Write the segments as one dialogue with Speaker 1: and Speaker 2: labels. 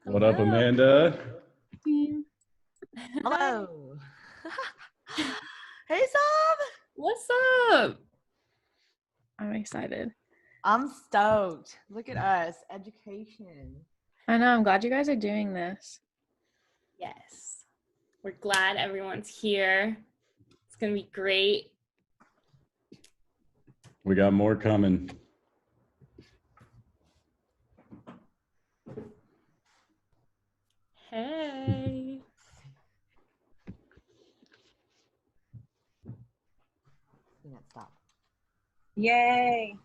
Speaker 1: What up, Amanda?
Speaker 2: Hello. Hey, Sam.
Speaker 3: What's up? I'm excited.
Speaker 2: I'm stoked. Look at us. Education.
Speaker 3: I know. I'm glad you guys are doing this.
Speaker 4: Yes. We're glad everyone's here. It's going to be great.
Speaker 1: We got more coming.
Speaker 4: Hey.
Speaker 2: You can't stop.
Speaker 3: Yay.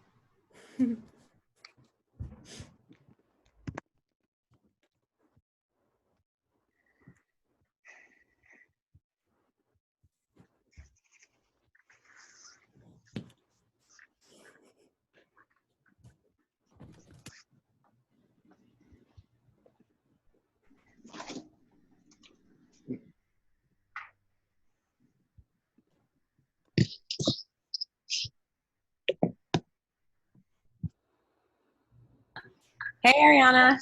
Speaker 3: Hey, Ariana.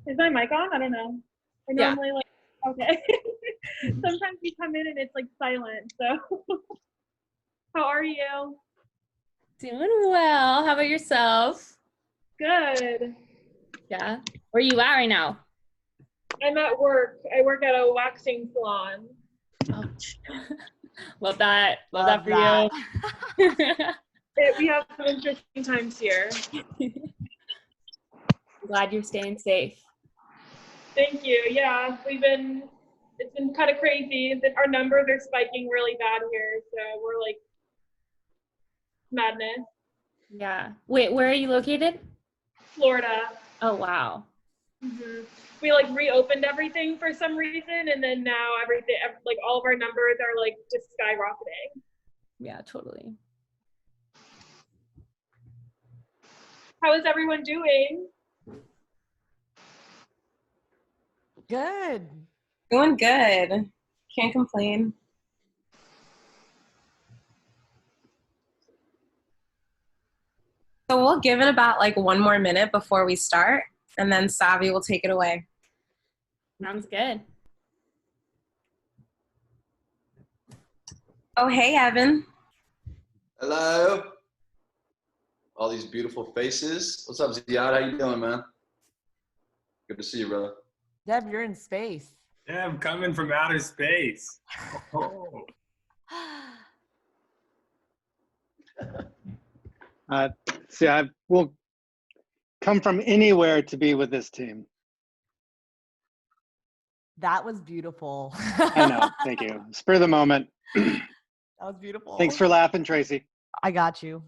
Speaker 5: Is my mic on? I don't know. I
Speaker 4: Yeah.
Speaker 5: normally okay. Sometimes you come in and it's like silent. So, how are you?
Speaker 4: Doing well. How about yourself?
Speaker 5: Good.
Speaker 4: Yeah. Where are you at right now?
Speaker 5: I'm at work. I work at a waxing salon.
Speaker 4: Oh. Love that. Love that for you.
Speaker 5: We have some interesting times here.
Speaker 4: Glad you're staying safe.
Speaker 5: Thank you. Yeah, it's been kind of crazy. Our numbers are spiking really bad here, so we're like madness.
Speaker 4: Yeah. Wait, where are you located?
Speaker 5: Florida.
Speaker 4: Oh, wow.
Speaker 5: We like reopened everything for some reason, and then now everything, like all of our numbers are like just skyrocketing.
Speaker 4: Yeah, totally.
Speaker 5: How is everyone doing?
Speaker 2: Good.
Speaker 3: Doing good. Can't complain. So we'll give it about like one more minute before we start, and then Savi will take it away.
Speaker 4: Sounds good.
Speaker 3: Oh, hey, Evan.
Speaker 6: Hello. All these beautiful faces. What's up, Ziad? How you doing, man? Good to see you, brother.
Speaker 2: Deb, you're in space.
Speaker 7: Yeah, I'm coming from outer space. Oh.
Speaker 8: See, I will come from anywhere to be with this team.
Speaker 2: That was beautiful.
Speaker 8: I know. Thank you. Spur of the moment.
Speaker 2: That was beautiful.
Speaker 8: Thanks for laughing, Tracy.
Speaker 2: I got you.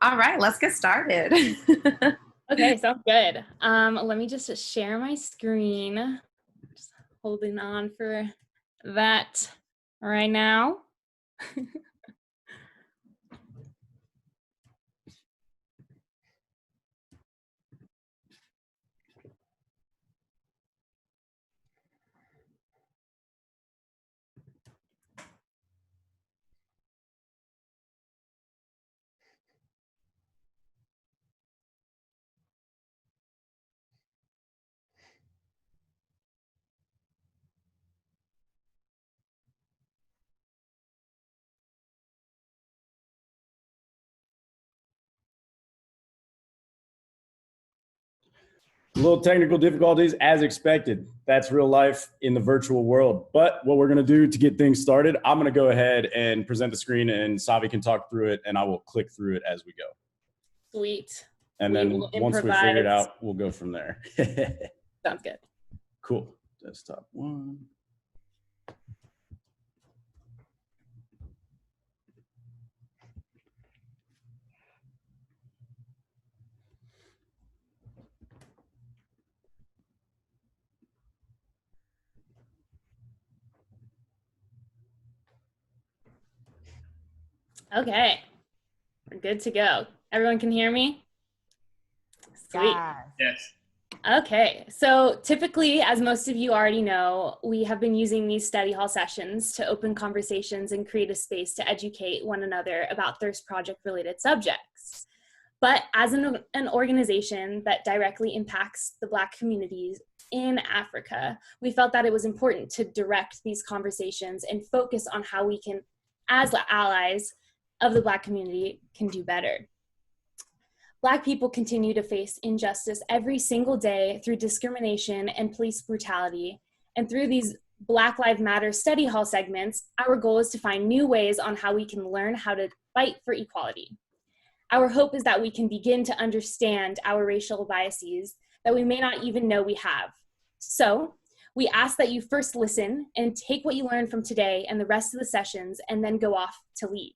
Speaker 3: All right, let's get started.
Speaker 4: Okay, sounds good. Let me just share my screen. Just holding on for that right now.
Speaker 1: A little technical difficulties as expected. That's real life in the virtual world. But what we're going to do to get things started, I'm going to go ahead and present the screen and Savi can talk through it and I will click through it as we go.
Speaker 4: Sweet.
Speaker 1: And then once we figure it out, we'll go from there.
Speaker 4: Sounds good.
Speaker 1: Cool. Desktop one.
Speaker 4: Okay, we're good to go. Everyone can hear me? Sweet.
Speaker 2: Yes.
Speaker 7: Yes.
Speaker 4: Okay, so typically, as most of you already know, we have been using these study hall sessions to open conversations and create a space to educate one another about Thirst Project related subjects. But as an organization that directly impacts the Black communities in Africa, we felt that it was important to direct these conversations and focus on how we can, as allies of the Black community, can do better. Black people continue to face injustice every single day through discrimination and police brutality. And through these Black Lives Matter study hall segments, our goal is to find new ways on how we can learn how to fight for equality. Our hope is that we can begin to understand our racial biases that we may not even know we have. So we ask that you first listen and take what you learned from today and the rest of the sessions and then go off to lead.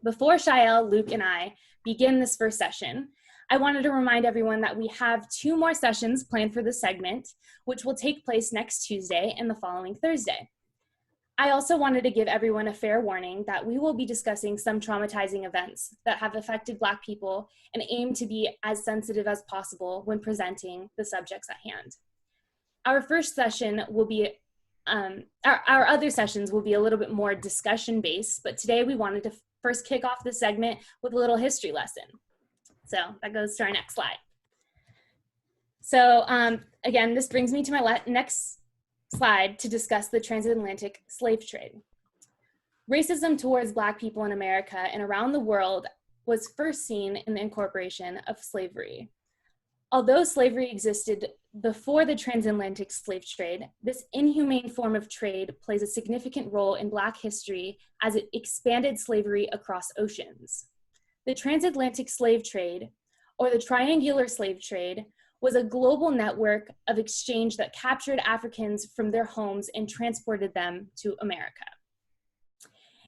Speaker 4: Before Shael, Luke, and I begin this first session, I wanted to remind everyone that we have 2 more sessions planned for this segment, which will take place next Tuesday and the following Thursday. I also wanted to give everyone a fair warning that we will be discussing some traumatizing events that have affected Black people and aim to be as sensitive as possible when presenting the subjects at hand. Our first session will be, our other sessions will be a little bit more discussion based, but today we wanted to first kick off the segment with a little history lesson. So that goes to our next slide. So again, this brings me to my next slide to discuss the transatlantic slave trade. Racism towards Black people in America and around the world was first seen in the incorporation of slavery. Although slavery existed before the transatlantic slave trade, this inhumane form of trade plays a significant role in Black history as it expanded slavery across oceans. The transatlantic slave trade, or the triangular slave trade, was a global network of exchange that captured Africans from their homes and transported them to America.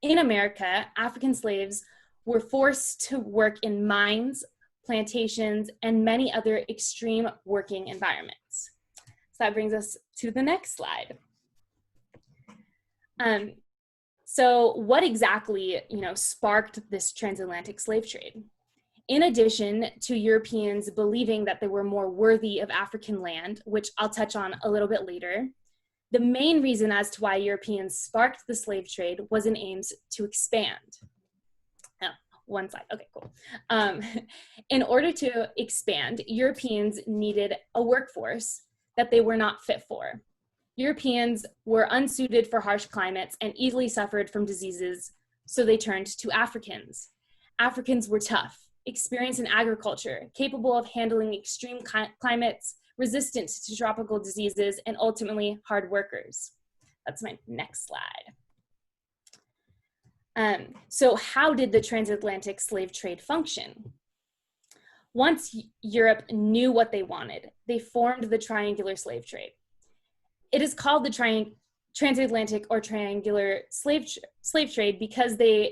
Speaker 4: In America, African slaves were forced to work in mines, plantations, and many other extreme working environments. So that brings us to the next slide. So what exactly, sparked this transatlantic slave trade? In addition to Europeans believing that they were more worthy of African land, which I'll touch on a little bit later, the main reason as to why Europeans sparked the slave trade was in aims to expand. One slide, okay, cool. In order to expand, Europeans needed a workforce that they were not fit for. Europeans were unsuited for harsh climates and easily suffered from diseases, so they turned to Africans. Africans were tough, experienced in agriculture, capable of handling extreme climates, resistant to tropical diseases, and ultimately hard workers. That's my next slide. So how did the transatlantic slave trade function? Once Europe knew what they wanted, they formed the triangular slave trade. It is called the transatlantic or triangular slave trade because the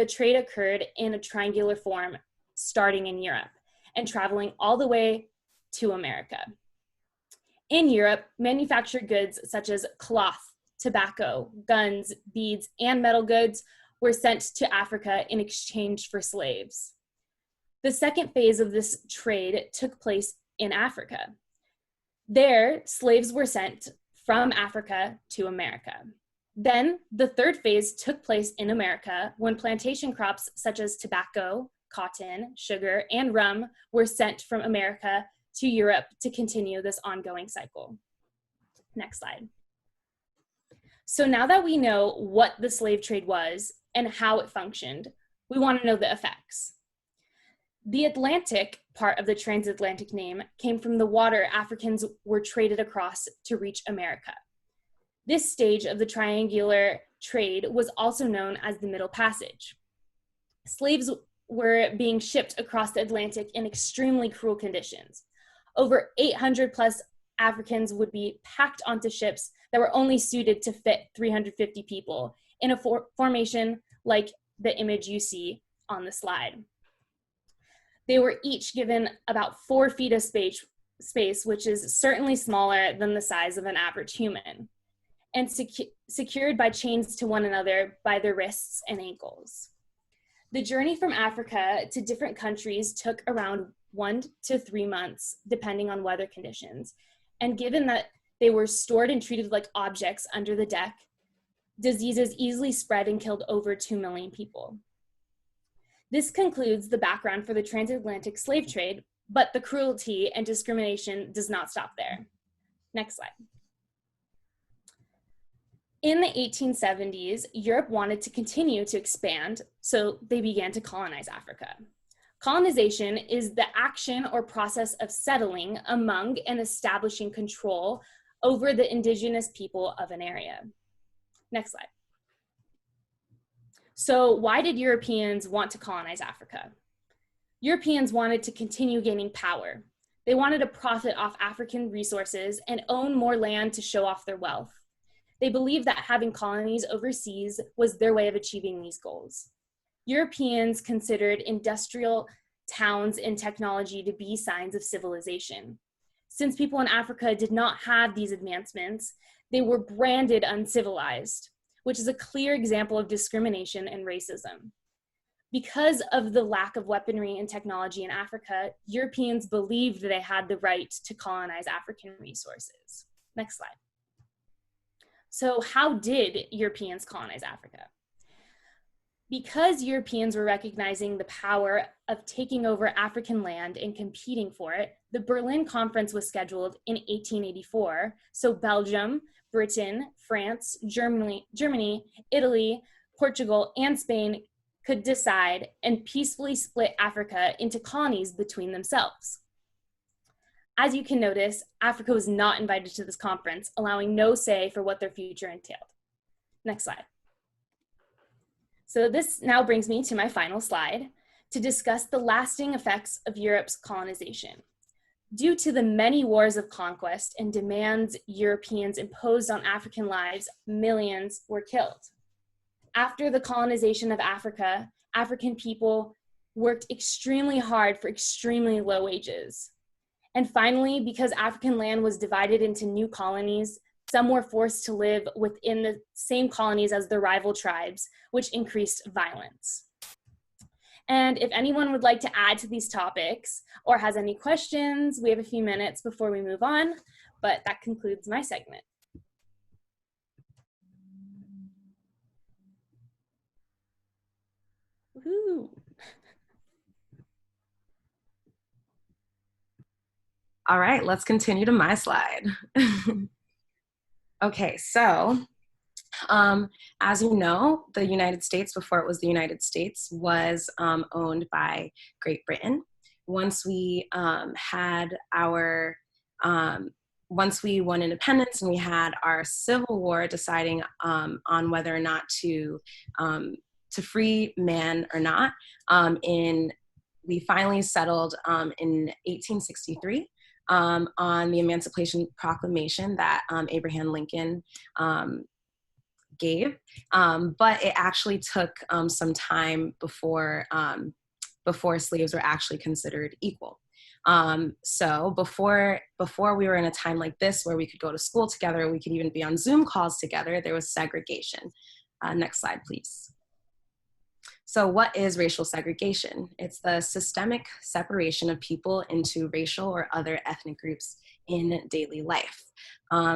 Speaker 4: trade occurred in a triangular form starting in Europe and traveling all the way to America. In Europe, manufactured goods such as cloth, tobacco, guns, beads, and metal goods were sent to Africa in exchange for slaves. The second phase of this trade took place in Africa. There, slaves were sent from Africa to America. Then, the third phase took place in America when plantation crops such as tobacco, cotton, sugar, and rum were sent from America to Europe to continue this ongoing cycle. Next slide. So now that we know what the slave trade was and how it functioned, we want to know the effects. The Atlantic part of the transatlantic name came from the water Africans were traded across to reach America. This stage of the triangular trade was also known as the Middle Passage. Slaves were being shipped across the Atlantic in extremely cruel conditions. Over 800 plus Africans would be packed onto ships that were only suited to fit 350 people in a formation like the image you see on the slide. They were each given about 4 feet of space, which is certainly smaller than the size of an average human, and secured by chains to one another by their wrists and ankles. The journey from Africa to different countries took around 1 to 3 months, depending on weather conditions. And given that they were stored and treated like objects under the deck, diseases easily spread and killed over 2 million people. This concludes the background for the transatlantic slave trade, but the cruelty and discrimination does not stop there. Next slide. In the 1870s, Europe wanted to continue to expand, so they began to colonize Africa. Colonization is the action or process of settling among and establishing control over the indigenous people of an area. Next slide. So why did Europeans want to colonize Africa? Europeans wanted to continue gaining power. They wanted to profit off African resources and own more land to show off their wealth. They believed that having colonies overseas was their way of achieving these goals. Europeans considered industrial towns and technology to be signs of civilization. Since people in Africa did not have these advancements, they were branded uncivilized, which is a clear example of discrimination and racism. Because of the lack of weaponry and technology in Africa, Europeans believed they had the right to colonize African resources. Next slide. So how did Europeans colonize Africa? Because Europeans were recognizing the power of taking over African land and competing for it, the Berlin Conference was scheduled in 1884. So Belgium, Britain, France, Germany, Italy, Portugal, and Spain could decide and peacefully split Africa into colonies between themselves. As you can notice, Africa was not invited to this conference, allowing no say for what their future entailed. Next slide. So this now brings me to my final slide to discuss the lasting effects of Europe's colonization. Due to the many wars of conquest and demands Europeans imposed on African lives, millions were killed. After the colonization of Africa, African people worked extremely hard for extremely low wages. And finally, because African land was divided into new colonies, some were forced to live within the same colonies as their rival tribes, which increased violence. And if anyone would like to add to these topics or has any questions, we have a few minutes before we move on, but that concludes my segment. Woohoo!
Speaker 3: All right, let's continue to my slide. Okay, so as you know, the United States, before it was the United States, was owned by Great Britain. Once we once we won independence and we had our Civil War deciding on whether or not to free man or not, we finally settled in 1863. On the Emancipation Proclamation that Abraham Lincoln gave, but it actually took some time before slaves were actually considered equal. So before we were in a time like this where we could go to school together, we could even be on Zoom calls together, there was segregation. Next slide, please. So what is racial segregation? It's the systemic separation of people into racial or other ethnic groups in daily life.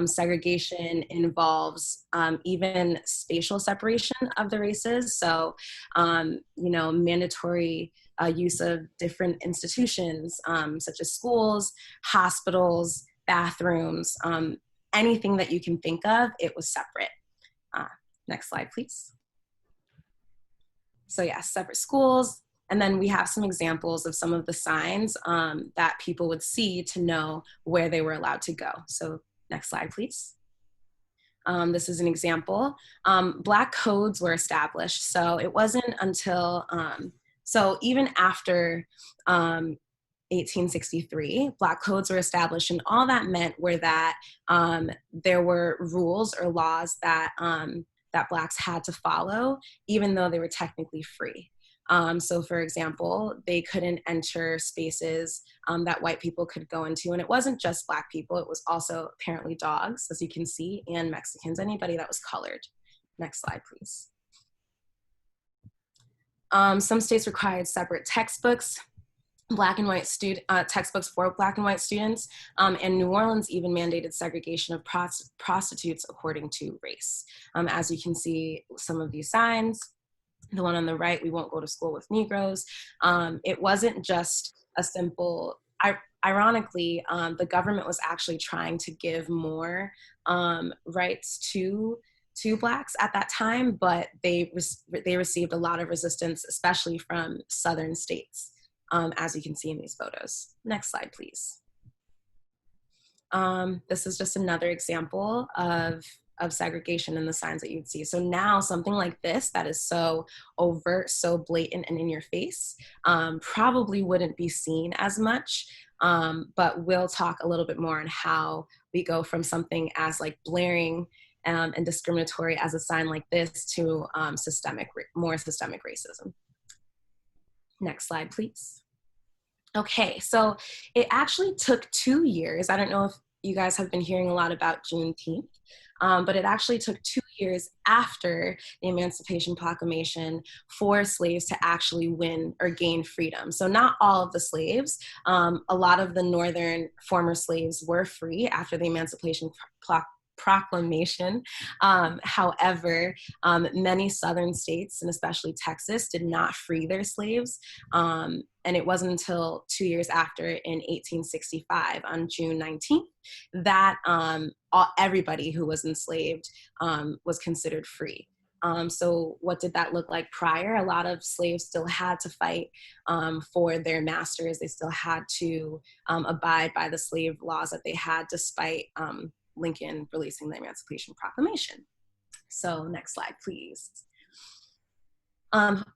Speaker 3: Segregation involves even spatial separation of the races. So, mandatory use of different institutions, such as schools, hospitals, bathrooms, anything that you can think of, it was separate. Next slide, please. So yeah, separate schools. And then we have some examples of some of the signs that people would see to know where they were allowed to go. So next slide, please. This is an example. Black codes were established. So it wasn't until, so even after 1863, Black codes were established, and all that meant were that there were rules or laws that Blacks had to follow, even though they were technically free. So for example, they couldn't enter spaces that white people could go into. And it wasn't just Black people, it was also apparently dogs, as you can see, and Mexicans, anybody that was colored. Next slide, please. Some states required separate textbooks. black and white textbooks for black and white students, and New Orleans even mandated segregation of prostitutes according to race. As you can see, some of these signs, the one on the right, we won't go to school with Negroes. It wasn't just a simple, ironically, the government was actually trying to give more rights to Blacks at that time, but they received a lot of resistance, especially from Southern states. As you can see in these photos. Next slide, please. This is just another example of segregation and the signs that you'd see. So now something like this that is so overt, so blatant and in your face, probably wouldn't be seen as much, but we'll talk a little bit more on how we go from something as like blaring and discriminatory as a sign like this to more systemic racism. Next slide, please. Okay, so it actually took 2 years. I don't know if you guys have been hearing a lot about Juneteenth, but it actually took 2 years after the Emancipation Proclamation for slaves to actually win or gain freedom. So not all of the slaves, a lot of the northern former slaves were free after the Emancipation Proclamation. However, many southern states, and especially Texas, did not free their slaves. And it wasn't until 2 years after, in 1865, on June 19th, that everybody who was enslaved was considered free. So what did that look like prior? A lot of slaves still had to fight for their masters. They still had to abide by the slave laws that they had, despite Lincoln releasing the Emancipation Proclamation. So next slide, please.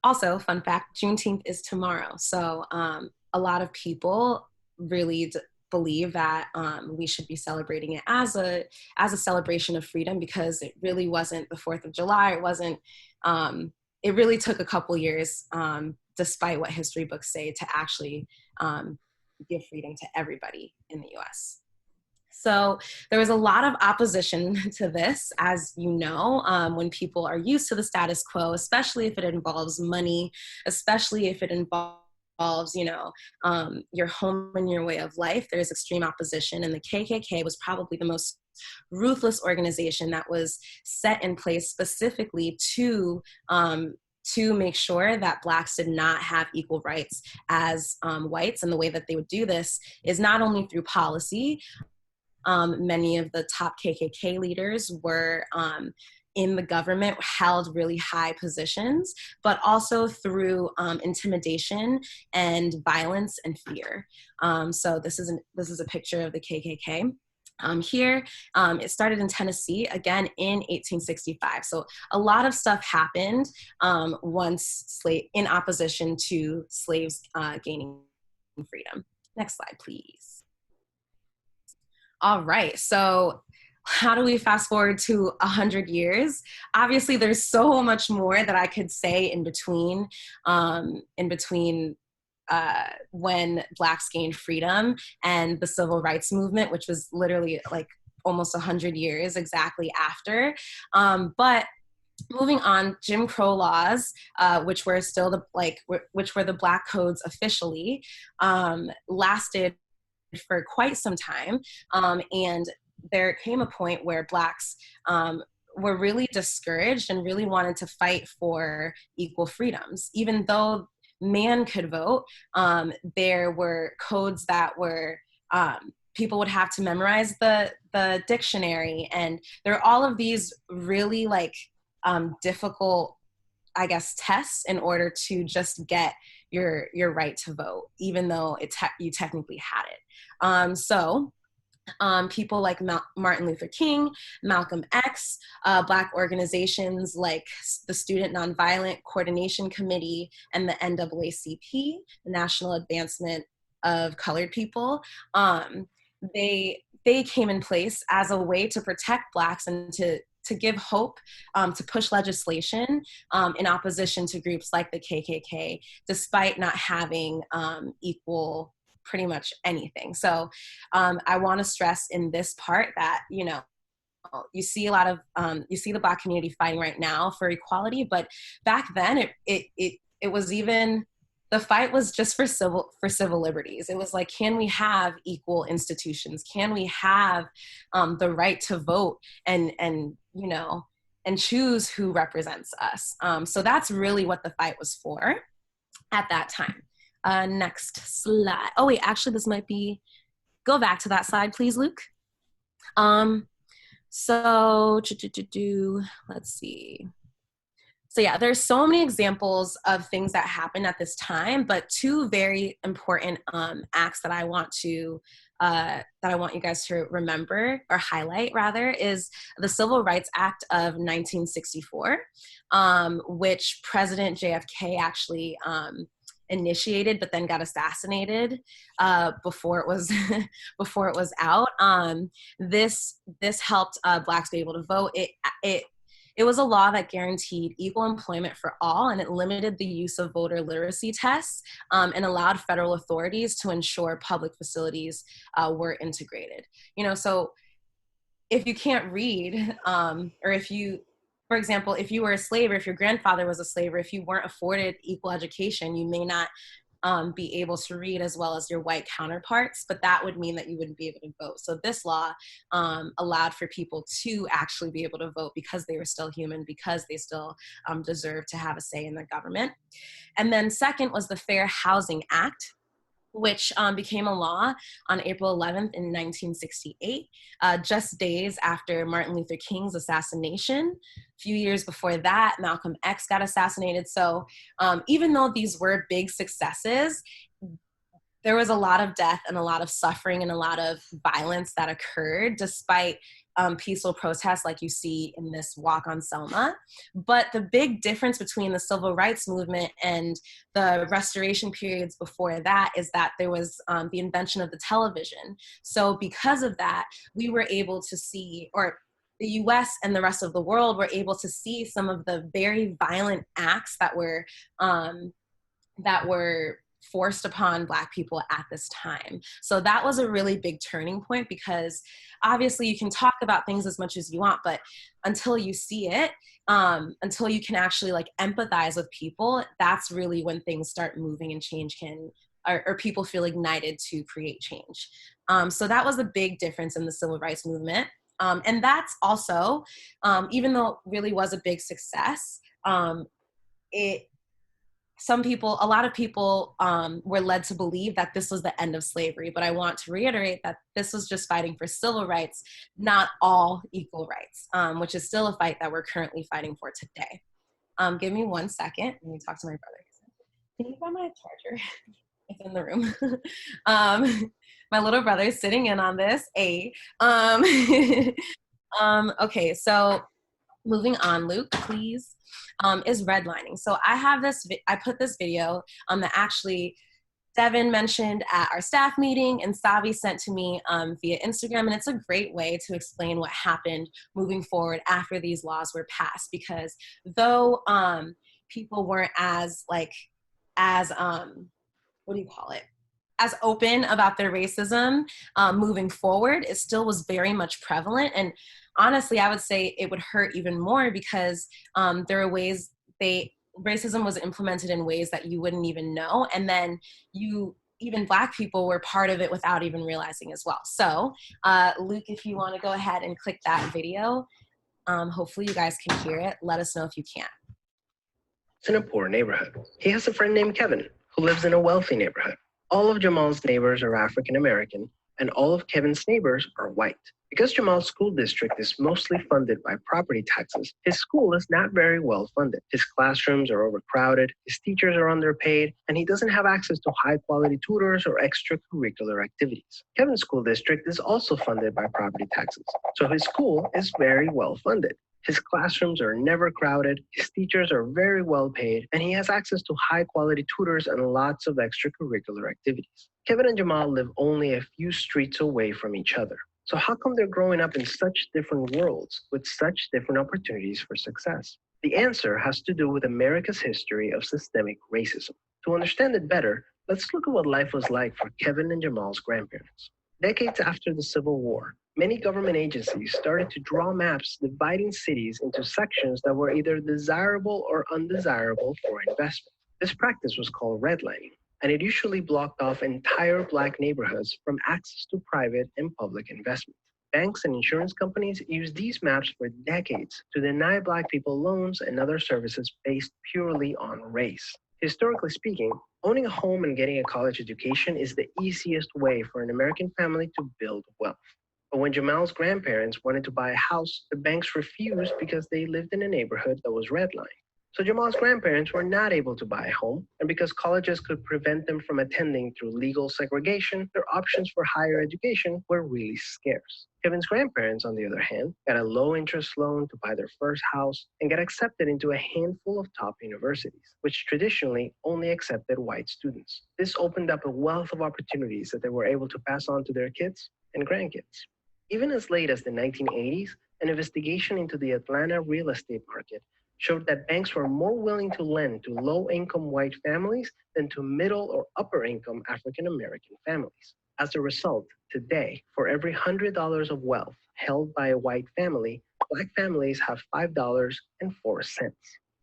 Speaker 3: Also, fun fact, Juneteenth is tomorrow. So a lot of people really believe that we should be celebrating it as a celebration of freedom, because it really wasn't the 4th of July. It wasn't, it really took a couple years, despite what history books say, to actually give freedom to everybody in the US. So there was a lot of opposition to this, as you know, when people are used to the status quo, especially if it involves money, especially if it involves, you know, your home and your way of life. There's extreme opposition, and the KKK was probably the most ruthless organization that was set in place specifically to make sure that Blacks did not have equal rights as whites. And the way that they would do this is not only through policy. Many of the top KKK leaders were in the government, held really high positions, but also through intimidation and violence and fear. So this is a picture of the KKK. Here, it started in Tennessee, again in 1865. So a lot of stuff happened in opposition to slaves gaining freedom. Next slide, please. All right, so how do we fast forward to 100 years? Obviously, there's so much more that I could say in between when Blacks gained freedom and the Civil Rights Movement, which was literally like almost 100 years exactly after. But moving on, Jim Crow laws, which were still which were the Black codes officially, lasted for quite some time, and there came a point where Blacks were really discouraged and really wanted to fight for equal freedoms. Even though man could vote, there were codes that were people would have to memorize the dictionary, and there are all of these really difficult, I guess, tests in order to just get your right to vote, even though you technically had it. So people like Martin Luther King, Malcolm X, Black organizations like the Student Nonviolent Coordination Committee and the NAACP, the National Advancement of Colored People, they came in place as a way to protect Blacks and to give hope, to push legislation in opposition to groups like the KKK, despite not having equal pretty much anything. So I want to stress in this part that, you know, you see a lot of, you see the Black community fighting right now for equality, but back then it was even the fight was just for civil liberties. It was like, can we have equal institutions? Can we have the right to vote and you know, and choose who represents us? So that's really what the fight was for at that time. Next slide. Oh wait, actually this might be, go back to that slide, please, Luke. So let's see. So yeah, there's so many examples of things that happened at this time, but two very important acts that I want you guys to remember, or highlight rather, is the Civil Rights Act of 1964, which President JFK actually initiated, but then got assassinated before it was before it was out. This helped Blacks be able to vote. It was a law that guaranteed equal employment for all, and it limited the use of voter literacy tests and allowed federal authorities to ensure public facilities were integrated. You know, so if you can't read, or if you, for example, if you were a slave, or if your grandfather was a slave, or if you weren't afforded equal education, you may not be able to read as well as your white counterparts, but that would mean that you wouldn't be able to vote. So this law allowed for people to actually be able to vote because they were still human, because they still deserved to have a say in the government. And then second was the Fair Housing Act, which became a law on April 11th in 1968, just days after Martin Luther King's assassination. A few years before that, Malcolm X got assassinated. So even though these were big successes, there was a lot of death and a lot of suffering and a lot of violence that occurred despite peaceful protests like you see in this walk on Selma. But the big difference between the civil rights movement and the restoration periods before that is that there was the invention of the television. So because of that, we were able to see, or the US and the rest of the world were able to see some of the very violent acts that were forced upon Black people at this time. So that was a really big turning point, because obviously you can talk about things as much as you want, but until you see it, until you can actually like empathize with people, that's really when things start moving and change can, or people feel ignited to create change. So that was a big difference in the civil rights movement. And that's also, even though it really was a big success, a lot of people were led to believe that this was the end of slavery, but I want to reiterate that this was just fighting for civil rights, not all equal rights, which is still a fight that we're currently fighting for today. Give me 1 second. Let me talk to my brother. Can you find my charger? It's in the room. My little brother is sitting in on this. Okay, so moving on, Luke, please, is redlining. So I have this, I put this video that actually Devin mentioned at our staff meeting and Savi sent to me via Instagram, and it's a great way to explain what happened moving forward after these laws were passed, because though people weren't as as open about their racism moving forward, it still was very much prevalent. And honestly, I would say it would hurt even more, because there are ways racism was implemented in ways that you wouldn't even know. And then even Black people were part of it without even realizing as well. So Luke, if you want to go ahead and click that video, hopefully you guys can hear it. Let us know if you can.
Speaker 9: In a poor neighborhood. He has a friend named Kevin who lives in a wealthy neighborhood. All of Jamal's neighbors are African American, and all of Kevin's neighbors are white. Because Jamal's school district is mostly funded by property taxes, his school is not very well funded. His classrooms are overcrowded, his teachers are underpaid, and he doesn't have access to high-quality tutors or extracurricular activities. Kevin's school district is also funded by property taxes, so his school is very well funded. His classrooms are never crowded, his teachers are very well paid, and he has access to high-quality tutors and lots of extracurricular activities. Kevin and Jamal live only a few streets away from each other. So how come they're growing up in such different worlds with such different opportunities for success? The answer has to do with America's history of systemic racism. To understand it better, let's look at what life was like for Kevin and Jamal's grandparents. Decades after the Civil War, many government agencies started to draw maps dividing cities into sections that were either desirable or undesirable for investment. This practice was called redlining, and it usually blocked off entire Black neighborhoods from access to private and public investment. Banks and insurance companies used these maps for decades to deny Black people loans and other services based purely on race. Historically speaking, owning a home and getting a college education is the easiest way for an American family to build wealth. But when Jamal's grandparents wanted to buy a house, the banks refused because they lived in a neighborhood that was redlined. So Jamal's grandparents were not able to buy a home, and because colleges could prevent them from attending through legal segregation, their options for higher education were really scarce. Kevin's grandparents, on the other hand, got a low-interest loan to buy their first house and got accepted into a handful of top universities, which traditionally only accepted white students. This opened up a wealth of opportunities that they were able to pass on to their kids and grandkids. Even as late as the 1980s, an investigation into the Atlanta real estate market showed that banks were more willing to lend to low-income white families than to middle or upper-income African-American families. As a result, today, for every $100 of wealth held by a white family, Black families have $5.04.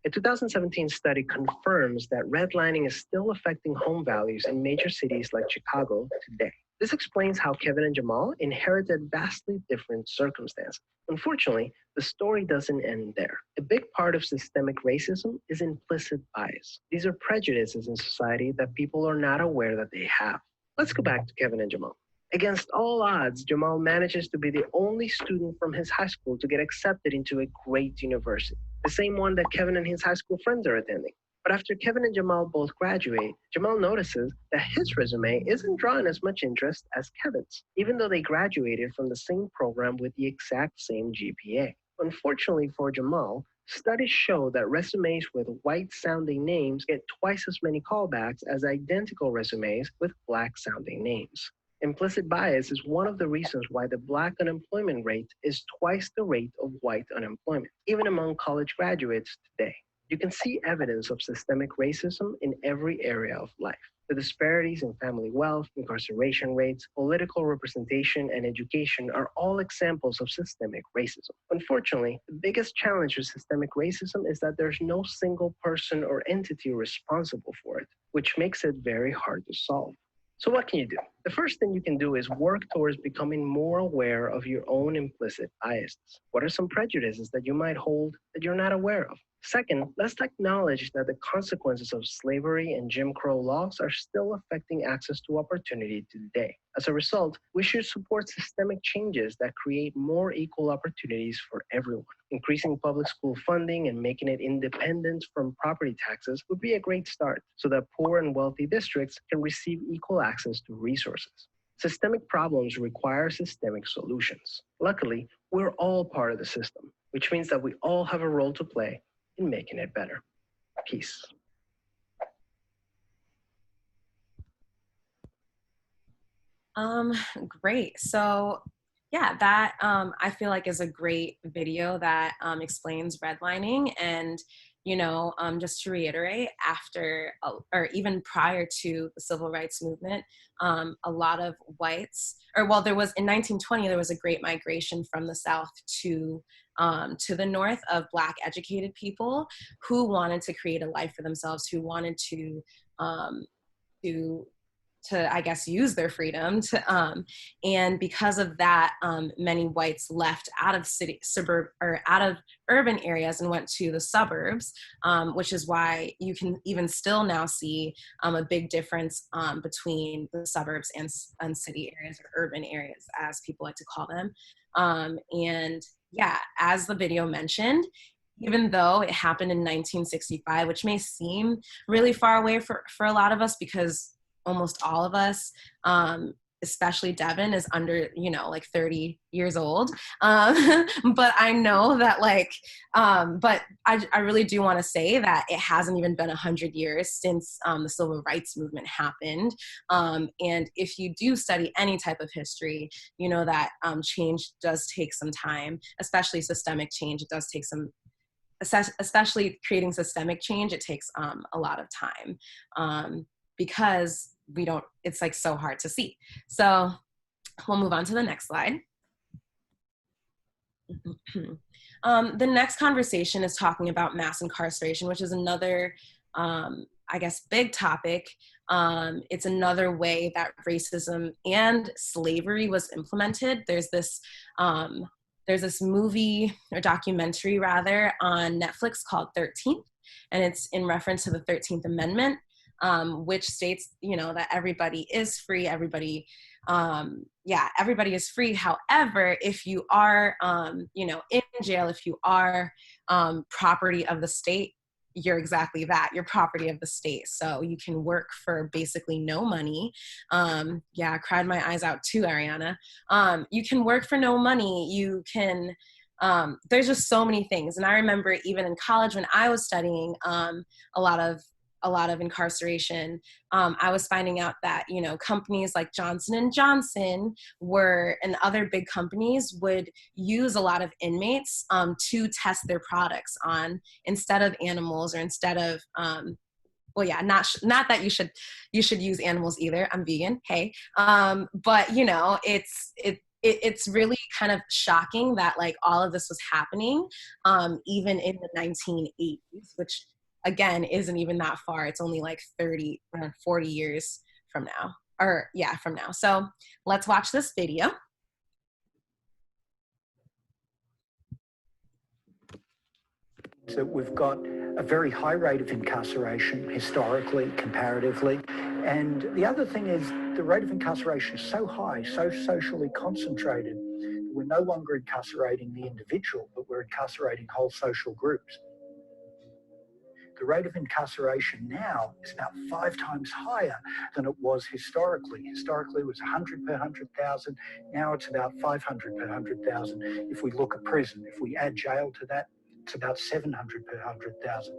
Speaker 9: A 2017 study confirms that redlining is still affecting home values in major cities like Chicago today. This explains how Kevin and Jamal inherited vastly different circumstances. Unfortunately, the story doesn't end there. A big part of systemic racism is implicit bias. These are prejudices in society that people are not aware that they have. Let's go back to Kevin and Jamal. Against all odds, Jamal manages to be the only student from his high school to get accepted into a great university, the same one that Kevin and his high school friends are attending. But after Kevin and Jamal both graduate, Jamal notices that his resume isn't drawing as much interest as Kevin's, even though they graduated from the same program with the exact same GPA. Unfortunately for Jamal, studies show that resumes with white-sounding names get twice as many callbacks as identical resumes with Black-sounding names. Implicit bias is one of the reasons why the Black unemployment rate is twice the rate of white unemployment, even among college graduates today. You can see evidence of systemic racism in every area of life. The disparities in family wealth, incarceration rates, political representation, and education are all examples of systemic racism. Unfortunately, the biggest challenge with systemic racism is that there's no single person or entity responsible for it, which makes it very hard to solve. So what can you do? The first thing you can do is work towards becoming more aware of your own implicit biases. What are some prejudices that you might hold that you're not aware of? Second, let's acknowledge that the consequences of slavery and Jim Crow laws are still affecting access to opportunity today. As a result, we should support systemic changes that create more equal opportunities for everyone. Increasing public school funding and making it independent from property taxes would be a great start so that poor and wealthy districts can receive equal access to resources. Systemic problems require systemic solutions. Luckily, we're all part of the system, which means that we all have a role to play in making it better. Peace.
Speaker 3: Great. So yeah, that I feel like is a great video that explains redlining. And, you know, just to reiterate, after or even prior to the civil rights movement, a lot of whites, or well, there was in 1920, there was a great migration from the South to the North of Black educated people who wanted to create a life for themselves, who wanted to I guess, use their freedom to, and because of that, many whites left out of out of urban areas and went to the suburbs, which is why you can even still now see a big difference between the suburbs and city areas, or urban areas, as people like to call them. And yeah, as the video mentioned, even though it happened in 1965, which may seem really far away for a lot of us, because almost all of us, especially Devin, is under, you know, like 30 years old. But I know that but I really do want to say that it hasn't even been 100 years since the civil rights movement happened. And if you do study any type of history, you know that change does take some time, especially systemic change. It does take some, especially creating systemic change, it takes a lot of time. Because it's like so hard to see. So we'll move on to the next slide. The next conversation is talking about mass incarceration, which is another I guess, big topic. It's another way that racism and slavery was implemented. There's this movie or documentary rather on Netflix called 13th, and it's in reference to the 13th Amendment, which states, that everybody is free, everybody is free. However, if you are, in jail, if you are property of the state, you're exactly that. You're property of the state. So you can work for basically no money. I cried my eyes out too, Ariana. You can work for no money. You can, there's just so many things. And I remember even in college when I was studying a lot of incarceration, I was finding out that, companies like Johnson & Johnson and other big companies would use a lot of inmates to test their products on, instead of animals, or instead of, not that you should use animals either. I'm vegan. Hey. But it's really kind of shocking that like all of this was happening, even in the 1980s, which again isn't even that far. It's only like 30 or 40 years from now, from now. So let's watch this video.
Speaker 10: So we've got a very high rate of incarceration historically, comparatively. And the other thing is the rate of incarceration is so high, so socially concentrated. We're no longer incarcerating the individual, but we're incarcerating whole social groups. The rate of incarceration now is about 5 times higher than it was historically. Historically, it was 100 per 100,000. Now it's about 500 per 100,000. If we look at prison, if we add jail to that, it's about 700 per 100,000.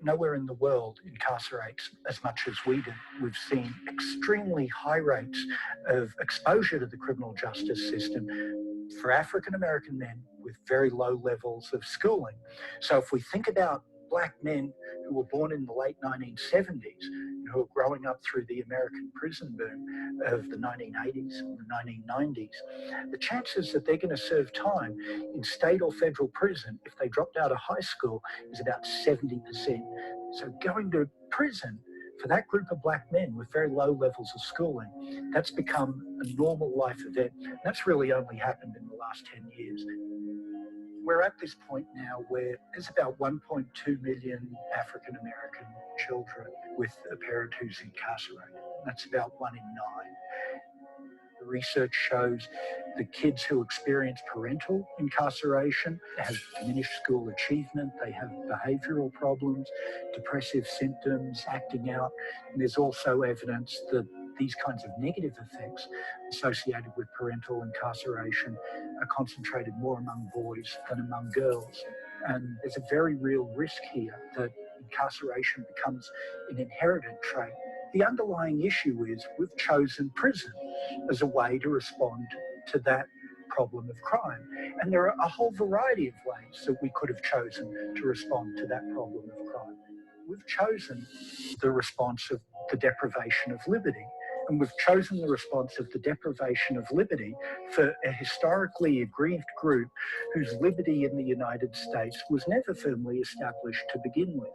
Speaker 10: Nowhere in the world incarcerates as much as we do. We've seen extremely high rates of exposure to the criminal justice system for African American men with very low levels of schooling. So if we think about Black men who were born in the late 1970s, who are growing up through the American prison boom of the 1980s and the 1990s, the chances that they're going to serve time in state or federal prison if they dropped out of high school is about 70%. So going to prison for that group of Black men with very low levels of schooling, that's become a normal life event. That's really only happened in the last 10 years. We're at this point now where there's about 1.2 million African American children with a parent who's incarcerated. That's about 1 in 9. The research shows the kids who experience parental incarceration have diminished school achievement, they have behavioral problems, depressive symptoms, acting out. And there's also evidence that these kinds of negative effects associated with parental incarceration are concentrated more among boys than among girls. And there's a very real risk here that incarceration becomes an inherited trait. The underlying issue is we've chosen prison as a way to respond to that problem of crime. And there are a whole variety of ways that we could have chosen to respond to that problem of crime. We've chosen the response of the deprivation of liberty. And we've chosen the response of the deprivation of liberty for a historically aggrieved group whose liberty in the United States was never firmly established to begin with.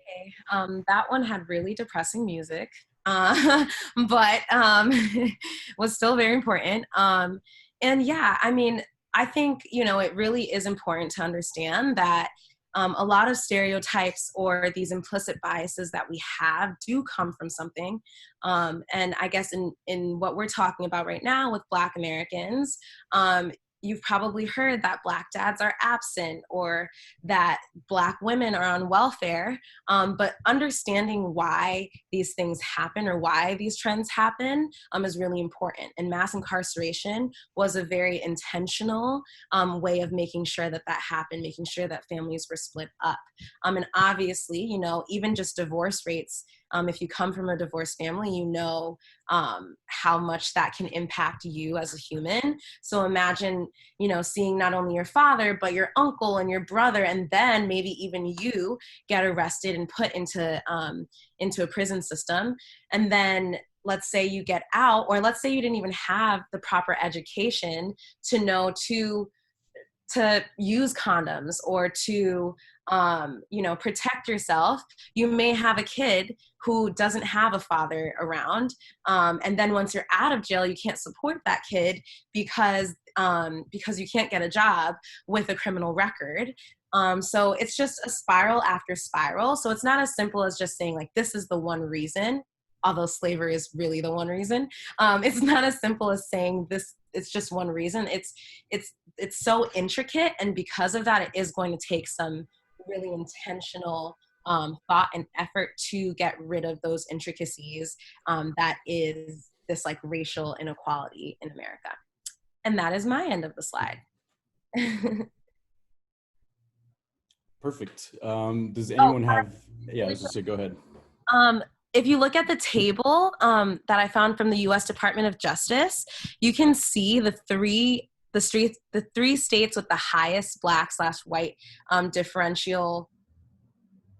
Speaker 3: Okay, that one had really depressing music, but was still very important. And yeah, I mean, I think, it really is important to understand that a lot of stereotypes or these implicit biases that we have do come from something. And I guess in what we're talking about right now with Black Americans, you've probably heard that Black dads are absent or that Black women are on welfare, but understanding why these things happen or why these trends happen is really important. And mass incarceration was a very intentional way of making sure that happened, making sure that families were split up. And obviously, even just divorce rates, if you come from a divorced family, how much that can impact you as a human. So imagine, seeing not only your father, but your uncle and your brother, and then maybe even you get arrested and put into a prison system. And then let's say you get out, or let's say you didn't even have the proper education to know to to use condoms or to, you know, protect yourself, you may have a kid who doesn't have a father around. And then once you're out of jail, you can't support that kid because you can't get a job with a criminal record. So it's just a spiral after spiral. So it's not as simple as just saying like, this is the one reason, although slavery is really the one reason. It's not as simple as saying this, it's just one reason. It's so intricate. And because of that, it is going to take some really intentional thought and effort to get rid of those intricacies that is this like racial inequality in America. And that is my end of the slide.
Speaker 1: Perfect. Does anyone have, yeah, I was just say, go ahead.
Speaker 3: If you look at the table that I found from the U.S. Department of Justice, you can see the three states with the highest Black/white differential.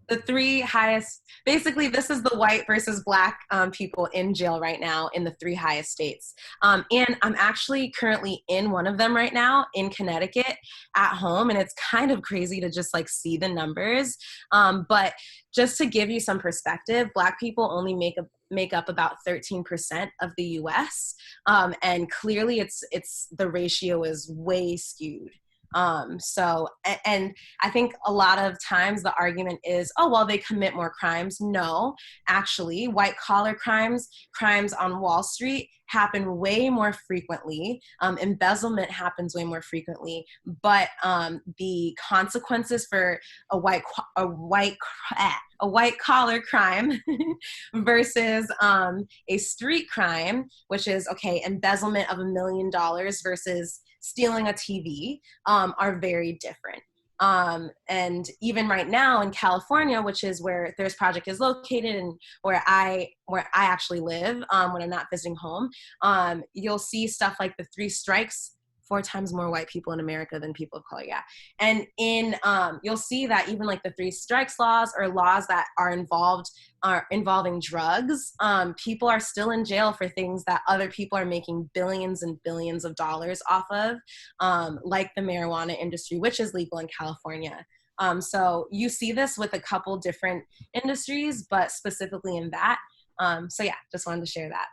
Speaker 3: The three highest, basically this is the white versus Black people in jail right now in the three highest states. And I'm actually currently in one of them right now in Connecticut at home. And it's kind of crazy to just like see the numbers. But just to give you some perspective, Black people only make up about 13% of the US. And clearly it's the ratio is way skewed. So, and I think a lot of times the argument is, oh, well, they commit more crimes. No, actually, white collar crimes on Wall Street happen way more frequently. Embezzlement happens way more frequently, but the consequences for a white collar crime versus a street crime, which is, okay, embezzlement of $1 million versus stealing a TV, are very different. And even right now in California, which is where this project is located and where I actually live when I'm not visiting home, you'll see stuff like the 3 strikes, 4 times more white people in America than people of color, yeah. And you'll see that even like the 3 strikes laws or laws that are involving drugs, people are still in jail for things that other people are making billions and billions of dollars off of, like the marijuana industry, which is legal in California. So you see this with a couple different industries, but specifically in that. So yeah, just wanted to share that.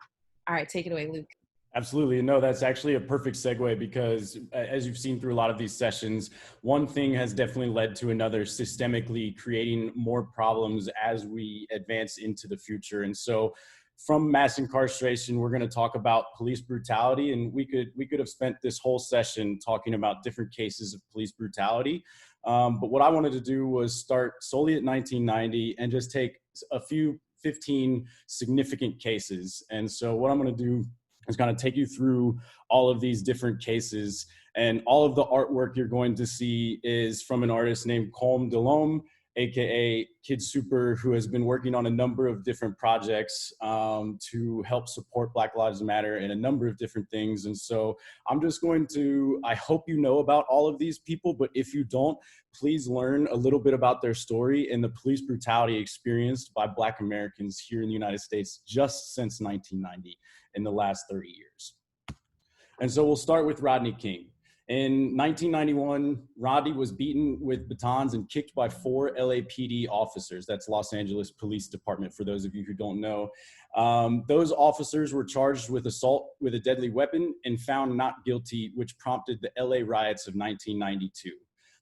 Speaker 3: All right, take it away, Luke.
Speaker 1: Absolutely. No, that's actually a perfect segue because as you've seen through a lot of these sessions, one thing has definitely led to another, systemically creating more problems as we advance into the future. And so from mass incarceration, we're going to talk about police brutality, and we could have spent this whole session talking about different cases of police brutality. But what I wanted to do was start solely at 1990 and just take a few 15 significant cases. And so what I'm going to do is kind of take you through all of these different cases, and all of the artwork you're going to see is from an artist named Colm Delhomme, aka Kid Super, who has been working on a number of different projects to help support Black Lives Matter and a number of different things. And so I'm just going to, I hope you know about all of these people, but if you don't, please learn a little bit about their story and the police brutality experienced by Black Americans here in the United States just since 1990 in the last 30 years. And so we'll start with Rodney King. In 1991, Rodney was beaten with batons and kicked by 4 LAPD officers. That's Los Angeles Police Department, for those of you who don't know. Those officers were charged with assault with a deadly weapon and found not guilty, which prompted the LA riots of 1992.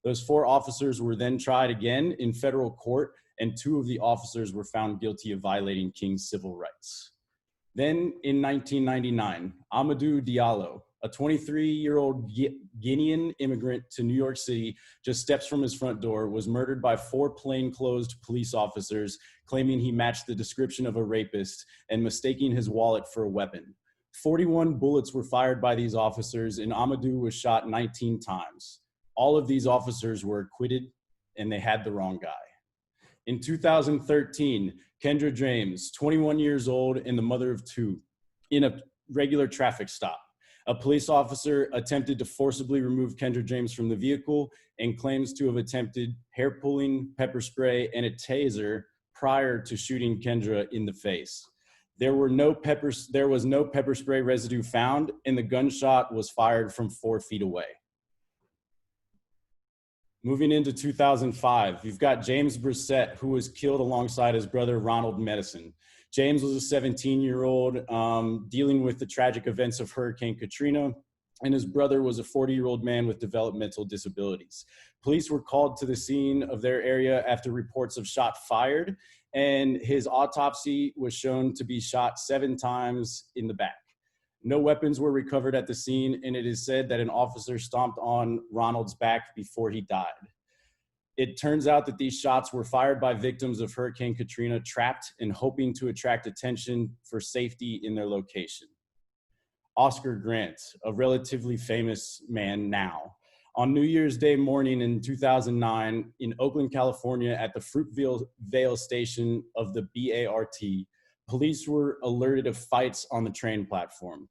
Speaker 1: Those 4 officers were then tried again in federal court, and 2 of the officers were found guilty of violating King's civil rights. Then in 1999, Amadou Diallo, a 23-year-old Guinean immigrant to New York City, just steps from his front door, was murdered by 4 plainclothes police officers, claiming he matched the description of a rapist and mistaking his wallet for a weapon. 41 bullets were fired by these officers, and Amadou was shot 19 times. All of these officers were acquitted, and they had the wrong guy. In 2013, Kendra James, 21 years old and the mother of 2, in a regular traffic stop. A police officer attempted to forcibly remove Kendra James from the vehicle and claims to have attempted hair pulling, pepper spray, and a taser prior to shooting Kendra in the face. There was no pepper spray residue found, and the gunshot was fired from 4 feet away. Moving into 2005, you've got James Brissett, who was killed alongside his brother, Ronald Medicine. James was a 17-year-old dealing with the tragic events of Hurricane Katrina, and his brother was a 40-year-old man with developmental disabilities. Police were called to the scene of their area after reports of shot fired, and his autopsy was shown to be shot 7 times in the back. No weapons were recovered at the scene, and it is said that an officer stomped on Ronald's back before he died. It turns out that these shots were fired by victims of Hurricane Katrina trapped and hoping to attract attention for safety in their location. Oscar Grant, a relatively famous man now. On New Year's Day morning in 2009 in Oakland, California at the Fruitvale station of the BART, police were alerted of fights on the train platform.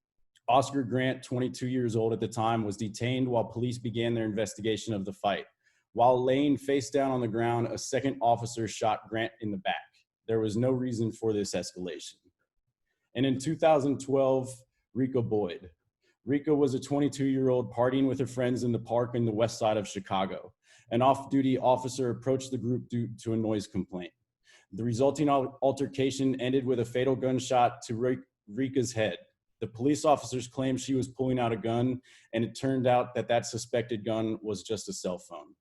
Speaker 1: Oscar Grant, 22 years old at the time, was detained while police began their investigation of the fight. While laying face down on the ground, a second officer shot Grant in the back. There was no reason for this escalation. And in 2012, Rika Boyd. Rika was a 22-year-old partying with her friends in the park in the west side of Chicago. An off-duty officer approached the group due to a noise complaint. The resulting altercation ended with a fatal gunshot to Rika's head. The police officers claimed she was pulling out a gun, and it turned out that that suspected gun was just a cell phone.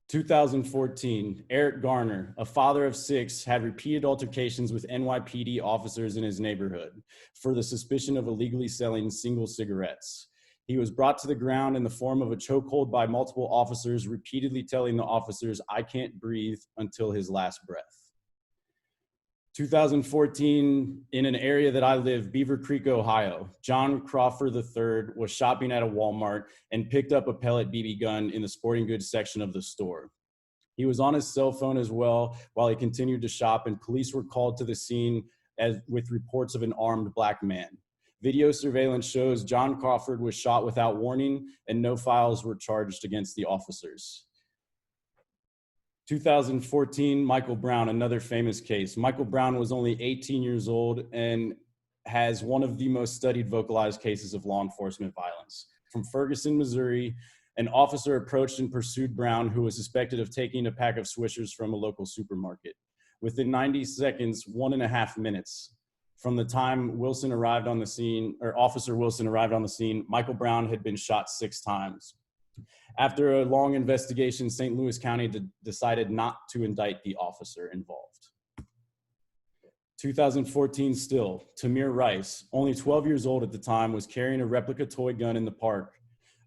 Speaker 1: 2014, Eric Garner, a father of 6, had repeated altercations with NYPD officers in his neighborhood for the suspicion of illegally selling single cigarettes. He was brought to the ground in the form of a chokehold by multiple officers, repeatedly telling the officers, "I can't breathe," until his last breath. 2014, in an area that I live, Beaver Creek, Ohio, John Crawford III was shopping at a Walmart and picked up a pellet BB gun in the sporting goods section of the store. He was on his cell phone as well while he continued to shop, and police were called to the scene with reports of an armed black man. Video surveillance shows John Crawford was shot without warning, and no files were charged against the officers. 2014, Michael Brown, another famous case. Michael Brown was only 18 years old and has one of the most studied vocalized cases of law enforcement violence. From Ferguson, Missouri, an officer approached and pursued Brown, who was suspected of taking a pack of Swishers from a local supermarket. Within 90 seconds, 1.5 minutes from the time Wilson arrived on the scene, or Officer Wilson arrived on the scene, Michael Brown had been shot 6 times. After a long investigation, St. Louis County decided not to indict the officer involved. 2014 still, Tamir Rice, only 12 years old at the time, was carrying a replica toy gun in the park.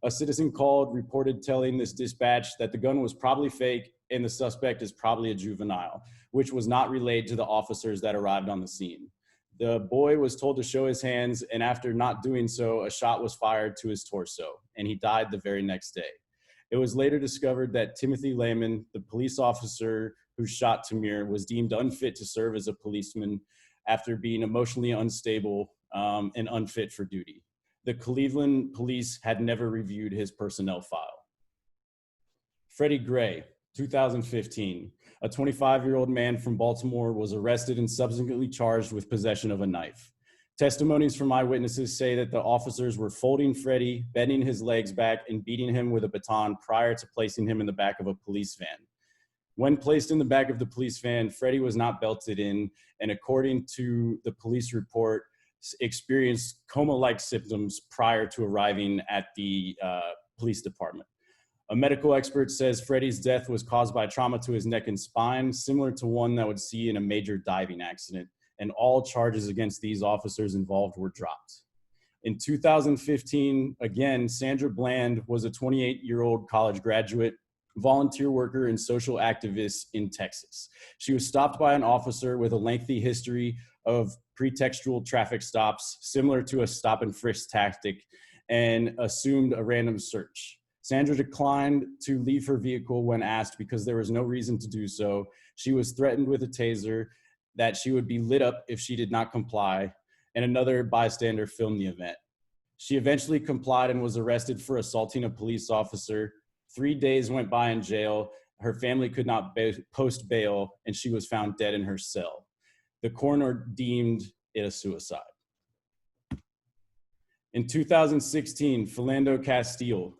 Speaker 1: A citizen called, reported telling this dispatch that the gun was probably fake and the suspect is probably a juvenile, which was not relayed to the officers that arrived on the scene. The boy was told to show his hands, and after not doing so, a shot was fired to his torso, and he died the very next day. It was later discovered that Timothy Lehman, the police officer who shot Tamir, was deemed unfit to serve as a policeman after being emotionally unstable and unfit for duty. The Cleveland police had never reviewed his personnel file. Freddie Gray, 2015. A 25-year-old man from Baltimore was arrested and subsequently charged with possession of a knife. Testimonies from eyewitnesses say that the officers were folding Freddie, bending his legs back, and beating him with a baton prior to placing him in the back of a police van. When placed in the back of the police van, Freddie was not belted in, and according to the police report, experienced coma-like symptoms prior to arriving at the police department. A medical expert says Freddie's death was caused by trauma to his neck and spine, similar to one that would see in a major diving accident, and all charges against these officers involved were dropped. In 2015, again, Sandra Bland was a 28-year-old college graduate, volunteer worker, and social activist in Texas. She was stopped by an officer with a lengthy history of pretextual traffic stops, similar to a stop and frisk tactic, and assumed a random search. Sandra declined to leave her vehicle when asked because there was no reason to do so. She was threatened with a taser, that she would be lit up if she did not comply, and another bystander filmed the event. She eventually complied and was arrested for assaulting a police officer. 3 days went by in jail. Her family could not post bail, and she was found dead in her cell. The coroner deemed it a suicide. In 2016, Philando Castile.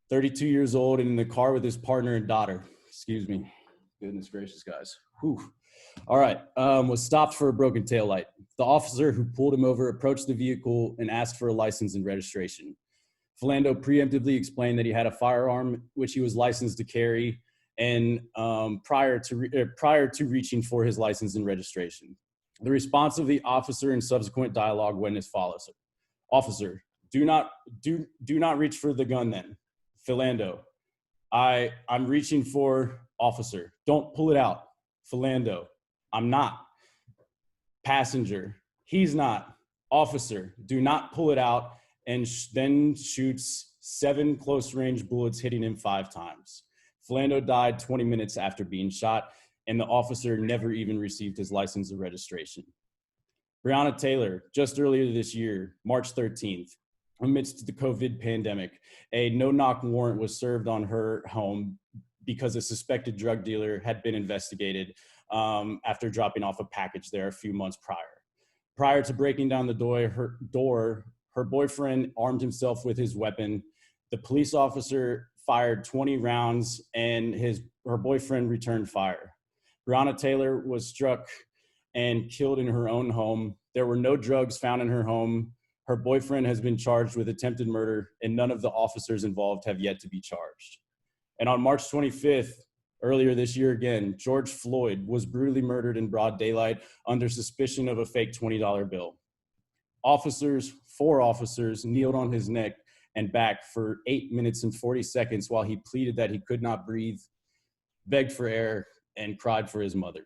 Speaker 1: 32 years old and in the car with his partner and daughter. Excuse me. Goodness gracious, guys. Whew. All right. Was stopped for a broken taillight. The officer who pulled him over approached the vehicle and asked for a license and registration. Philando preemptively explained that he had a firearm, which he was licensed to carry, and prior to reaching for his license and registration. The response of the officer and subsequent dialogue went as follows. Officer, do not reach for the gun then. Philando, I'm reaching for. Officer, don't pull it out. Philando, I'm not. Passenger, he's not. Officer, do not pull it out, and then shoots 7 close-range bullets, hitting him 5 times. Philando died 20 minutes after being shot, and the officer never even received his license or registration. Breonna Taylor, just earlier this year, March 13th, amidst the COVID pandemic, a no-knock warrant was served on her home because a suspected drug dealer had been investigated after dropping off a package there a few months prior. Prior to breaking down the door, her boyfriend armed himself with his weapon. The police officer fired 20 rounds and her boyfriend returned fire. Breonna Taylor was struck and killed in her own home. There were no drugs found in her home. Her boyfriend has been charged with attempted murder, and none of the officers involved have yet to be charged. And on March 25th, earlier this year again, George Floyd was brutally murdered in broad daylight under suspicion of a fake $20 bill. 4 officers kneeled on his neck and back for 8 minutes and 40 seconds while he pleaded that he could not breathe, begged for air, and cried for his mother.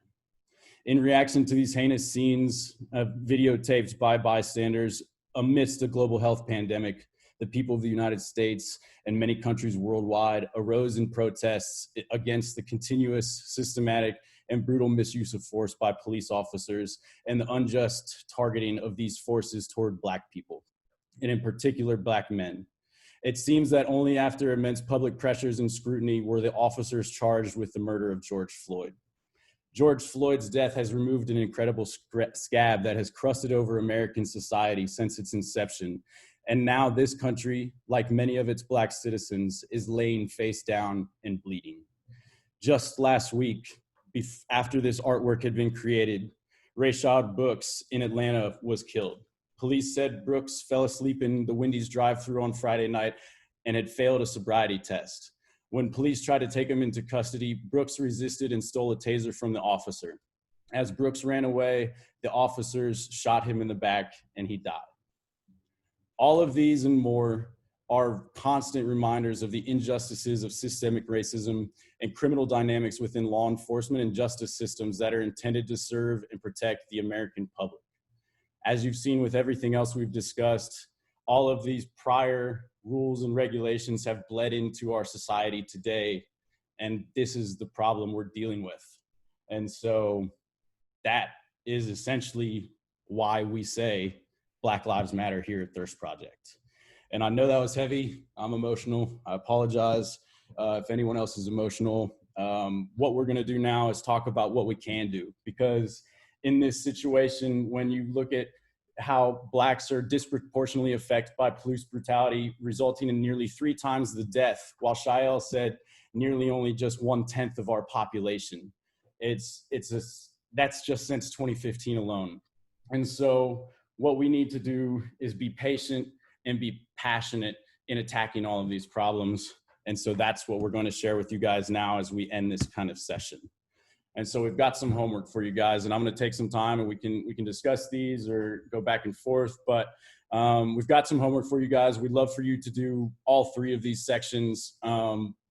Speaker 1: In reaction to these heinous scenes videotaped by bystanders amidst a global health pandemic, the people of the United States and many countries worldwide arose in protests against the continuous, systematic, and brutal misuse of force by police officers and the unjust targeting of these forces toward Black people, and in particular, Black men. It seems that only after immense public pressures and scrutiny were the officers charged with the murder of George Floyd. George Floyd's death has removed an incredible scab that has crusted over American society since its inception. And now this country, like many of its Black citizens, is laying face down and bleeding. Just last week, after this artwork had been created, Rayshard Brooks in Atlanta was killed. Police said Brooks fell asleep in the Wendy's drive-thru on Friday night and had failed a sobriety test. When police tried to take him into custody, Brooks resisted and stole a taser from the officer. As Brooks ran away, the officers shot him in the back and he died. All of these and more are constant reminders of the injustices of systemic racism and criminal dynamics within law enforcement and justice systems that are intended to serve and protect the American public. As you've seen with everything else we've discussed, all of these prior rules and regulations have bled into our society today, and this is the problem we're dealing with. And so that is essentially why we say Black Lives Matter here at Thirst Project. And I know that was heavy. I'm emotional. I apologize if anyone else is emotional. What we're gonna do now is talk about what we can do, because in this situation, when you look at how Blacks are disproportionately affected by police brutality, resulting in nearly 3 times the death, while Shael said nearly only just 1/10 of our population. That's just since 2015 alone. And so what we need to do is be patient and be passionate in attacking all of these problems. And so that's what we're going to share with you guys now as we end this kind of session. And so we've got some homework for you guys, and I'm going to take some time and we can discuss these or go back and forth. But we've got some homework for you guys. We'd love for you to do all 3 of these sections,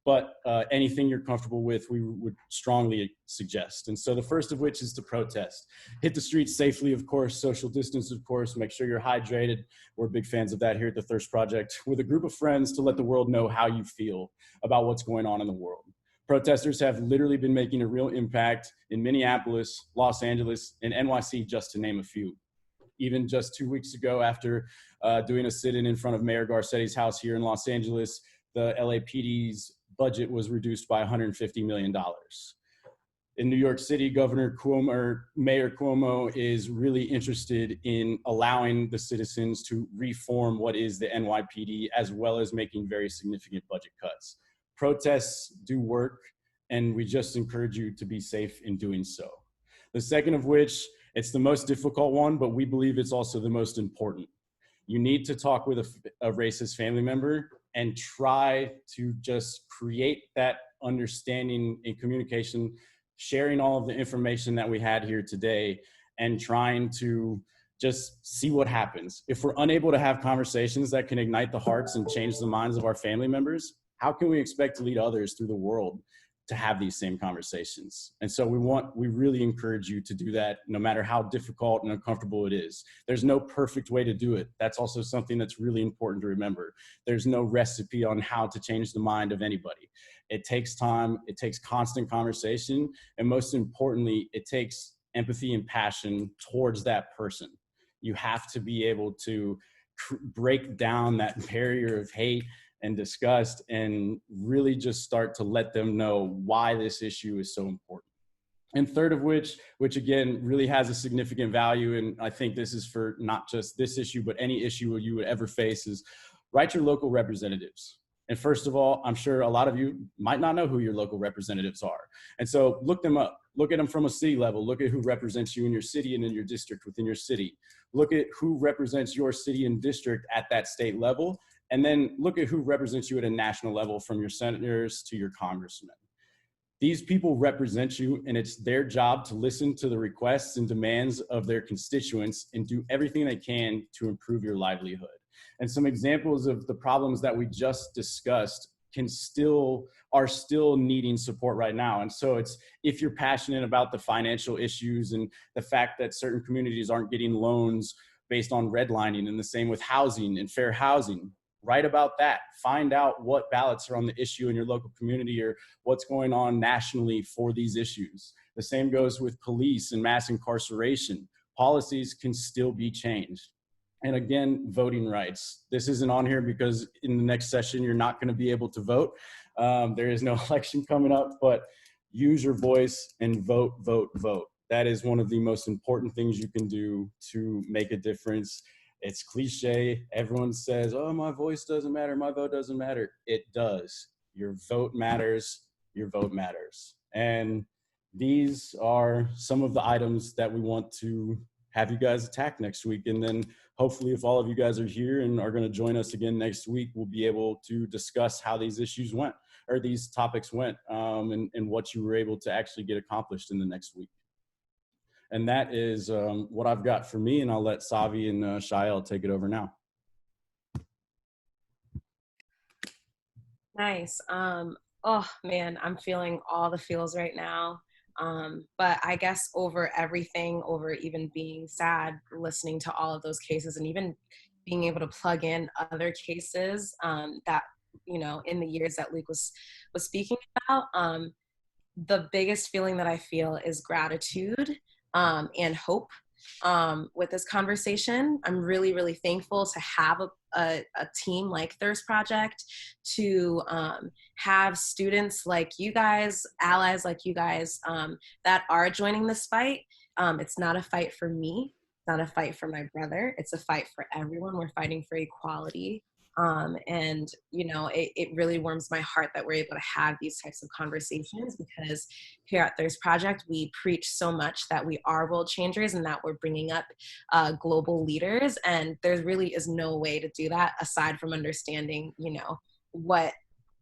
Speaker 1: but anything you're comfortable with, we would strongly suggest. And so the first of which is to protest. Hit the streets safely, of course, social distance, of course, make sure you're hydrated. We're big fans of that here at the Thirst Project, with a group of friends to let the world know how you feel about what's going on in the world. Protesters have literally been making a real impact in Minneapolis, Los Angeles, and NYC, just to name a few. Even just 2 weeks ago, after doing a sit-in in front of Mayor Garcetti's house here in Los Angeles, the LAPD's budget was reduced by $150 million. in New York City, Governor Cuomo, or Mayor Cuomo, is really interested in allowing the citizens to reform what is the NYPD, as well as making very significant budget cuts. Protests do work, and we just encourage you to be safe in doing so. The second of which, it's the most difficult one, but we believe it's also the most important. You need to talk with a racist family member and try to just create that understanding and communication, sharing all of the information that we had here today and trying to just see what happens. If we're unable to have conversations that can ignite the hearts and change the minds of our family members, how can we expect to lead others through the world to have these same conversations? And so we really encourage you to do that, no matter how difficult and uncomfortable it is. There's no perfect way to do it. That's also something that's really important to remember. There's no recipe on how to change the mind of anybody. It takes time, it takes constant conversation, and most importantly, it takes empathy and passion towards that person. You have to be able to break down that barrier of hate and disgust and really just start to let them know why this issue is so important. And third of which again really has a significant value, and I think this is for not just this issue, but any issue you would ever face, is write your local representatives. And first of all, I'm sure a lot of you might not know who your local representatives are. And so look them up. Look at them from a city level. Look at who represents you in your city and in your district within your city. Look at who represents your city and district at that state level. And then look at who represents you at a national level, from your senators to your congressmen. These people represent you, and it's their job to listen to the requests and demands of their constituents and do everything they can to improve your livelihood. And some examples of the problems that we just discussed are still needing support right now. And so it's, if you're passionate about the financial issues and the fact that certain communities aren't getting loans based on redlining, and the same with housing and fair housing, write about that. Find out what ballots are on the issue in your local community, or what's going on nationally for these issues. The same goes with police and mass incarceration. Policies can still be changed. And again, voting rights. This isn't on here because in the next session, you're not going to be able to vote. There is no election coming up, but use your voice and vote, vote, vote. That is one of the most important things you can do to make a difference. It's cliche. Everyone says, oh, my voice doesn't matter, my vote doesn't matter. It does. Your vote matters. Your vote matters. And these are some of the items that we want to have you guys attack next week. And then hopefully, if all of you guys are here and are going to join us again next week, we'll be able to discuss how these issues went, or these topics went, and what you were able to actually get accomplished in the next week. And that is what I've got for me, and I'll let Savi and Shael take it over now.
Speaker 3: Nice. Oh man, I'm feeling all the feels right now. But I guess over everything, over even being sad, listening to all of those cases, and even being able to plug in other cases that, you know, in the years that Luke was speaking about, the biggest feeling that I feel is gratitude and hope with this conversation. I'm really, really thankful to have a team like Thirst Project, to have students like you guys, allies like you guys, that are joining this fight. It's not a fight for me, it's not a fight for my brother, it's a fight for everyone. We're fighting for equality. And, you know, it really warms my heart that we're able to have these types of conversations, because here at Thirst Project, we preach so much that we are world changers and that we're bringing up global leaders. And there really is no way to do that aside from understanding, you know, what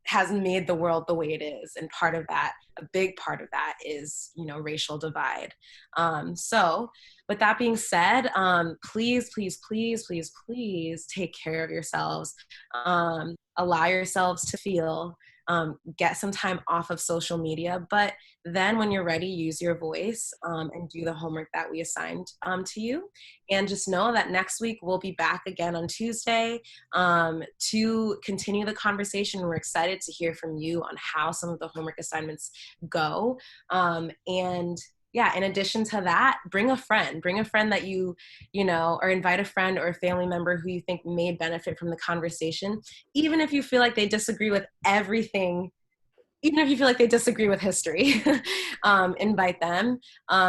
Speaker 3: has made the world the way it is. And part of that, a big part of that is, you know, racial divide. So with that being said, please, please, please, please, please take care of yourselves. Allow yourselves to feel, get some time off of social media, but then when you're ready, use your voice and do the homework that we assigned to you. And just know that next week we'll be back again on Tuesday to continue the conversation. We're excited to hear from you on how some of the homework assignments go. And yeah, in addition to that, bring a friend that you know, or invite a friend or a family member who you think may benefit from the conversation, even if you feel like they disagree with everything even if you feel like they disagree with history, invite them,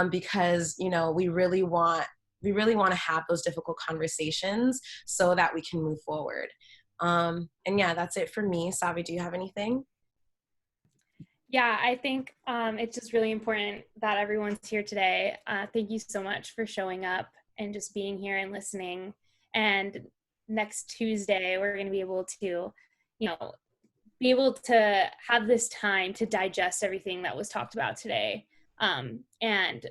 Speaker 3: because, you know, we really want to have those difficult conversations so that we can move forward. And yeah, that's it for me. Savi, do you have anything?
Speaker 4: Yeah, I think it's just really important that everyone's here today. Thank you so much for showing up and just being here and listening. And next Tuesday, we're going to be able to, you know, have this time to digest everything that was talked about today. And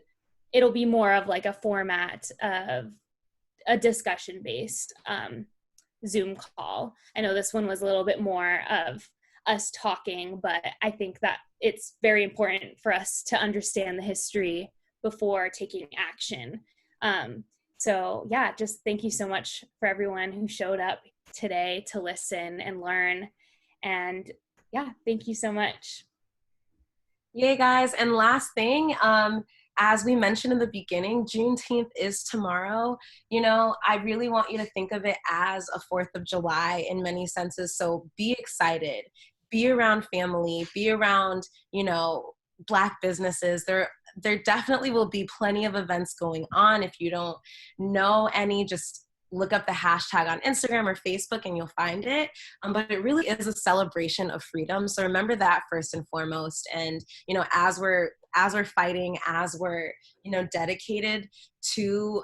Speaker 4: it'll be more of like a format of a discussion-based Zoom call. I know this one was a little bit more of us talking, but I think that it's very important for us to understand the history before taking action. So yeah, just thank you so much for everyone who showed up today to listen and learn. And yeah, thank you so much.
Speaker 3: Yay, guys. And last thing, as we mentioned in the beginning, Juneteenth is tomorrow. You know, I really want you to think of it as a 4th of July in many senses. So be excited, be around family, be around, you know, Black businesses. There definitely will be plenty of events going on. If you don't know any, just look up the hashtag on Instagram or Facebook and you'll find it. But it really is a celebration of freedom. So remember that first and foremost. And, you know, as we're fighting, as we're, you know, dedicated to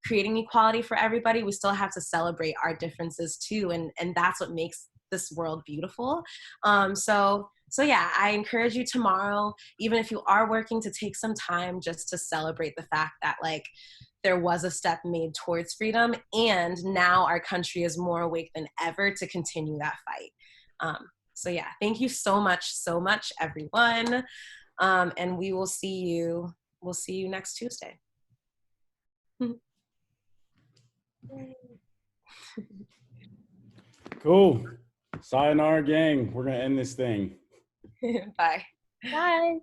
Speaker 3: creating equality for everybody, we still have to celebrate our differences too. And that's what makes this world beautiful. So yeah, I encourage you tomorrow, even if you are working, to take some time just to celebrate the fact that, like, there was a step made towards freedom, and now our country is more awake than ever to continue that fight. So yeah, thank you so much, everyone. And we'll see you next Tuesday.
Speaker 1: Cool. Sayonara, gang. We're going to end this thing.
Speaker 3: Bye.
Speaker 4: Bye.